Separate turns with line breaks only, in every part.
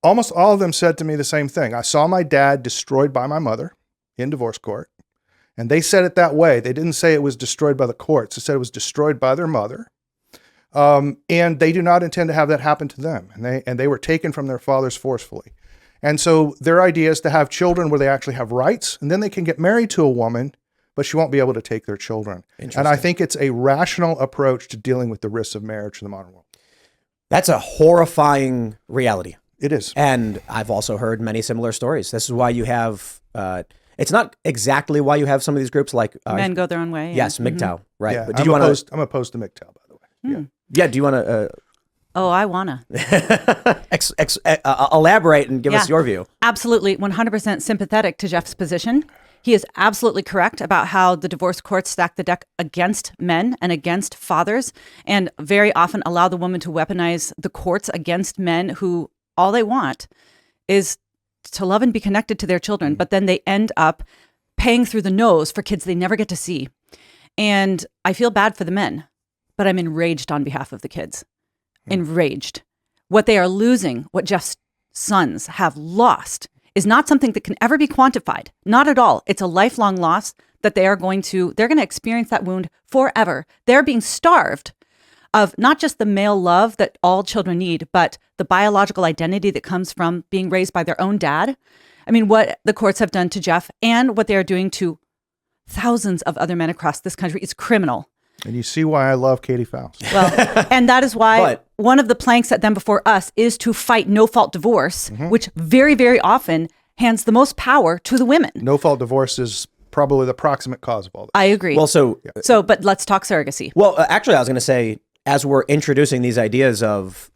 Almost all of them said to me the same thing. I saw my dad destroyed by my mother in divorce court. And they said it that way. They didn't say it was destroyed by the courts. They said it was destroyed by their mother. And they do not intend to have that happen to them. And they were taken from their fathers forcefully. And so their idea is to have children where they actually have rights, and then they can get married to a woman, but she won't be able to take their children. And I think it's a rational approach to dealing with the risks of marriage in the modern world.
That's a horrifying reality.
It is.
And I've also heard many similar stories. This is why you have, it's not exactly why you have some of these groups like
Men Go Their Own Way.
Yes, MGTOW, right?
Yeah,
but do you want to?
I'm opposed to MGTOW, by the way.
Yeah. Do you want to?
Oh, I wanna
elaborate and give us your view.
Absolutely, 100% sympathetic to Jeff's position. He is absolutely correct about how the divorce courts stack the deck against men and against fathers, and very often allow the woman to weaponize the courts against men who all they want is to love and be connected to their children, but then they end up paying through the nose for kids they never get to see. And I feel bad for the men, but I'm enraged on behalf of the kids. Enraged. What they are losing, what Jeff's sons have lost, is not something that can ever be quantified. Not at all. It's a lifelong loss that they're going to experience that wound forever. They're being starved of not just the male love that all children need, but the biological identity that comes from being raised by their own dad. I mean, what the courts have done to Jeff and what they are doing to thousands of other men across this country is criminal.
And you see why I love Katie Faust.
Well, and that is why one of the planks set them before us is to fight no-fault divorce, which very, very often hands the most power to the women.
No-fault divorce is probably the proximate cause of all this.
I agree.
Well,
but let's talk surrogacy.
Well, actually, I was going to say, as we're introducing these ideas of,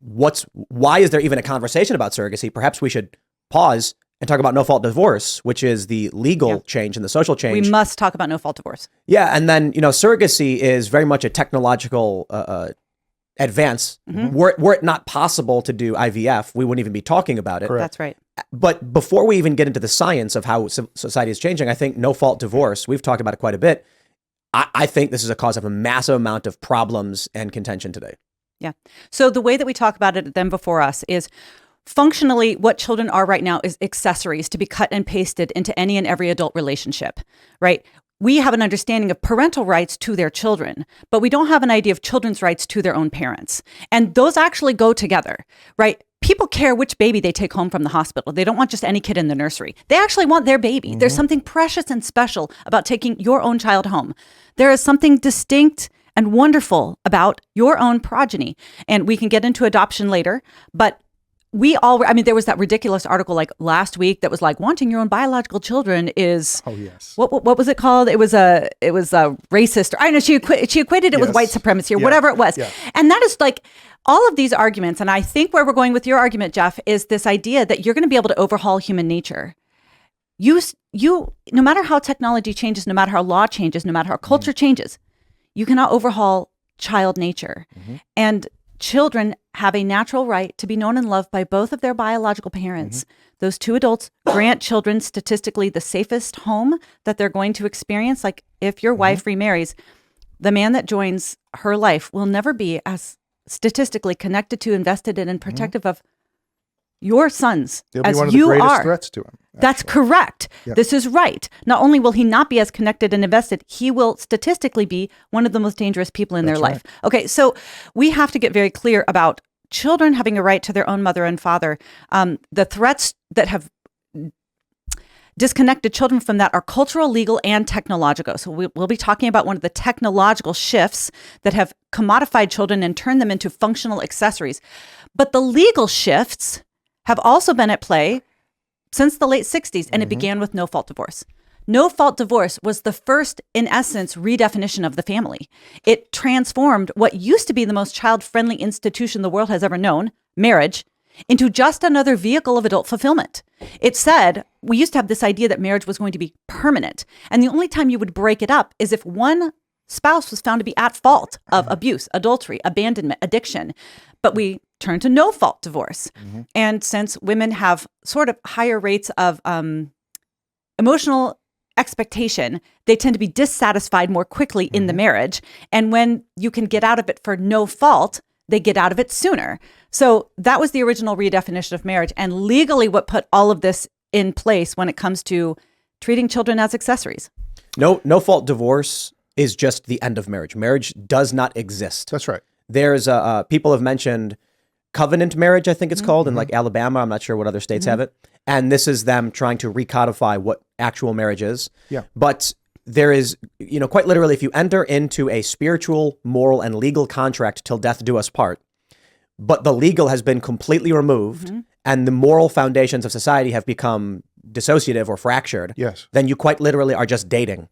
why is there even a conversation about surrogacy? Perhaps we should pause and talk about no-fault divorce, which is the legal change and the social change.
We must talk about no-fault divorce.
Yeah, and then, surrogacy is very much a technological advance. Were it not possible to do IVF, we wouldn't even be talking about it.
Correct.
That's right.
But before we even get into the science of how society is changing, I think no-fault divorce, we've talked about it quite a bit. I think this is a cause of a massive amount of problems and contention today.
Yeah. So the way that we talk about it at Them Before Us is functionally what children are right now is accessories to be cut and pasted into any and every adult relationship, right? We have an understanding of parental rights to their children, but we don't have an idea of children's rights to their own parents. And those actually go together, right? People care which baby they take home from the hospital. They don't want just any kid in the nursery. They actually want their baby. There's something precious and special about taking your own child home. There is something distinct and wonderful about your own progeny. And we can get into adoption later, but there was that ridiculous article like last week that was like, wanting your own biological children is, what was it called? It was a racist, or I don't know, she equated it with white supremacy or whatever it was. Yeah. And that is like all of these arguments. And I think where we're going with your argument, Jeff, is this idea that you're going to be able to overhaul human nature. You, no matter how technology changes, no matter how law changes, no matter how culture changes, you cannot overhaul child nature. And children have a natural right to be known and loved by both of their biological parents. Those two adults grant children statistically the safest home that they're going to experience. Like if your wife remarries, the man that joins her life will never be as statistically connected to, invested in, and protective of your sons
They'll
as
be one of
you
the greatest
are.
threats to him. Actually.
That's correct.
Yeah.
This is right. Not only will he not be as connected and invested, he will statistically be one of the most dangerous people in their life. Okay, so we have to get very clear about children having a right to their own mother and father. The threats that have disconnected children from that are cultural, legal, and technological. So we'll be talking about one of the technological shifts that have commodified children and turned them into functional accessories. But the legal shifts have also been at play since the late 60s, and it began with no-fault divorce. No-fault divorce was the first, in essence, redefinition of the family. It transformed what used to be the most child-friendly institution the world has ever known, marriage, into just another vehicle of adult fulfillment. It said, we used to have this idea that marriage was going to be permanent, and the only time you would break it up is if one spouse was found to be at fault of abuse, adultery, abandonment, addiction. But we turned to no-fault divorce. And since women have sort of higher rates of emotional expectation, they tend to be dissatisfied more quickly in the marriage. And when you can get out of it for no fault, they get out of it sooner. So that was the original redefinition of marriage, and legally what put all of this in place when it comes to treating children as accessories.
No fault divorce is just the end of marriage. Marriage does not exist.
That's right.
There's people have mentioned covenant marriage, I think it's called, in like Alabama. I'm not sure what other states have it. And this is them trying to recodify what actual marriage is.
Yeah.
But there is, quite literally, if you enter into a spiritual, moral, and legal contract till death do us part, but the legal has been completely removed and the moral foundations of society have become dissociative or fractured,
Yes.
then you quite literally are just dating.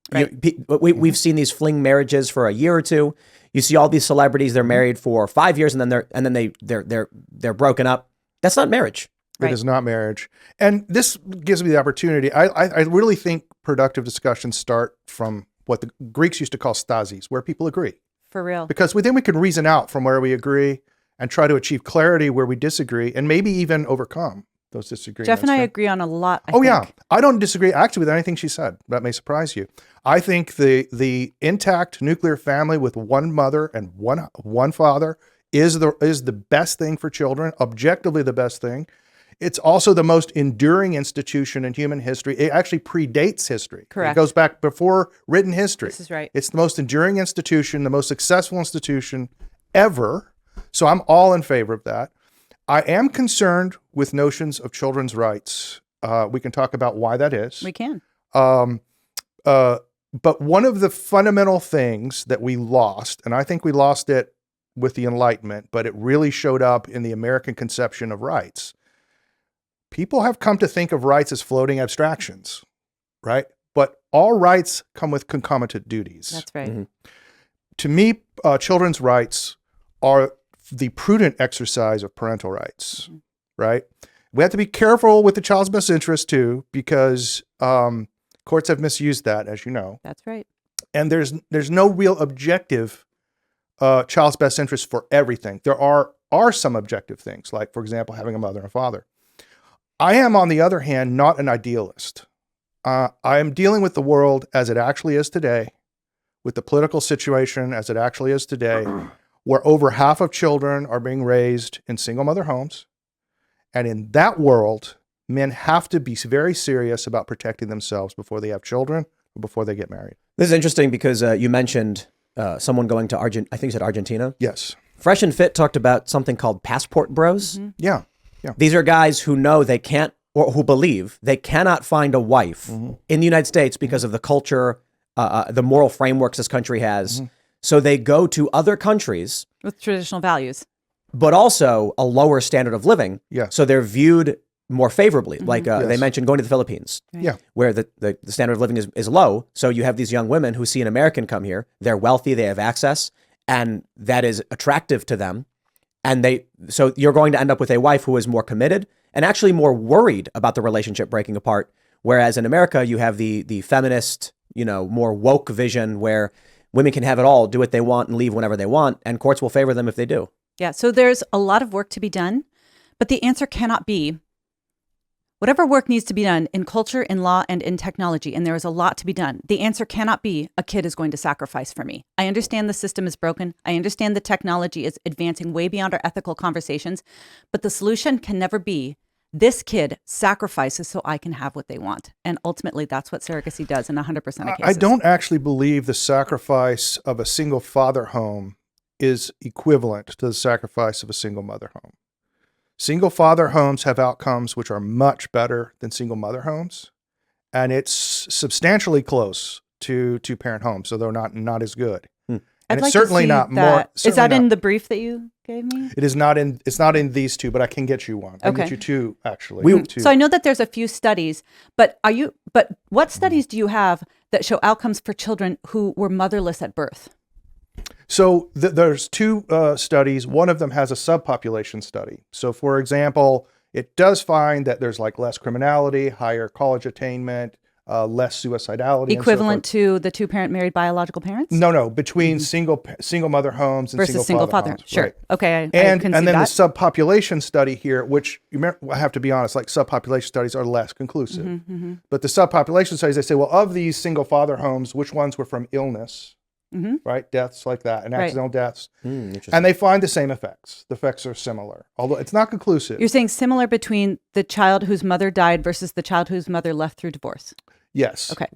Right.
We've seen these fling marriages for a year or two. You see all these celebrities, they're married for 5 years and then they're broken up. That's not marriage.
Right.
It is not marriage. And this gives me the opportunity. I really think productive discussions start from what the Greeks used to call stasis, where people agree.
For real.
Because then we can reason out from where we agree and try to achieve clarity where we disagree and maybe even overcome those disagreements.
Jeff and I agree on a lot. I
Yeah.
think.
I don't disagree actually with anything she said. That may surprise you. I think the intact nuclear family with one mother and one father is the best thing for children, objectively the best thing. It's also the most enduring institution in human history. It actually predates history.
Correct.
It goes back before written history.
This is right.
It's the most enduring institution, the most successful institution ever. So I'm all in favor of that. I am concerned with notions of children's rights. We can talk about why that is.
We can.
But one of the fundamental things that we lost, and I think we lost it with the Enlightenment, but it really showed up in the American conception of rights. People have come to think of rights as floating abstractions, right? But all rights come with concomitant duties.
That's right.
Mm-hmm.
To me, children's rights are the prudent exercise of parental rights, right? We have to be careful with the child's best interest too, because courts have misused that, as you know.
That's right.
And there's no real objective child's best interest for everything. There are some objective things, like, for example, having a mother and a father. I am, on the other hand, not an idealist. I am dealing with the world as it actually is today, with the political situation as it actually is today, where over half of children are being raised in single mother homes. And in that world, men have to be very serious about protecting themselves before they have children or before they get married.
This is interesting because you mentioned someone going to I think you said Argentina.
Yes.
Fresh and Fit talked about something called passport bros.
Yeah.
These are guys who know they can't, or who believe they cannot find a wife in the United States because of the culture, the moral frameworks this country has. So they go to other countries
With traditional values.
but also a lower standard of living.
Yeah.
So they're viewed more favorably. Like they
Yes.
mentioned going to the Philippines,
Yeah.
where the standard of living is low. So you have these young women who see an American come here. They're wealthy, they have access, and that is attractive to them. And so you're going to end up with a wife who is more committed and actually more worried about the relationship breaking apart. Whereas in America, you have the feminist, more woke vision where women can have it all, do what they want and leave whenever they want. And courts will favor them if they do.
Yeah. So there's a lot of work to be done, but the answer cannot be whatever work needs to be done in culture, in law, and in technology. And there is a lot to be done. The answer cannot be a kid is going to sacrifice for me. I understand the system is broken. I understand the technology is advancing way beyond our ethical conversations, but the solution can never be this kid sacrifices so I can have what they want. And ultimately, that's what surrogacy does in 100% of cases.
I don't actually believe the sacrifice of a single father home is equivalent to the sacrifice of a single mother home. Single father homes have outcomes which are much better than single mother homes, and it's substantially close to two-parent homes, so they're not as good. And
I'd
it's
like
certainly
to see
not
that.
more.
Is that
certainly
in
not-
the brief that you gave me?
It is not in. It's not in these two, but I can get you one. I can
Okay.
get you two actually. Two.
So I know that there's a few studies, but what studies do you have that show outcomes for children who were motherless at birth?
So there's two studies. One of them has a subpopulation study. So, for example, it does find that there's like less criminality, higher college attainment, less suicidality. and so
Equivalent
forth.
to the two-parent married biological parents?
No, between single mother homes and
Versus single father.
homes.
Sure.
Right.
Okay. I
And
can
then
see
the
that.
subpopulation study here, which I have to be honest, like subpopulation studies are less conclusive.
Mm-hmm,
But the subpopulation studies, they say, well, of these single father homes, which ones were from illness right? Deaths like that and
Right.
accidental deaths.
Interesting.
And they find the same effects. The effects are similar, although it's not conclusive.
You're saying similar between the child whose mother died versus the child whose mother left through divorce.
Yes.
Okay.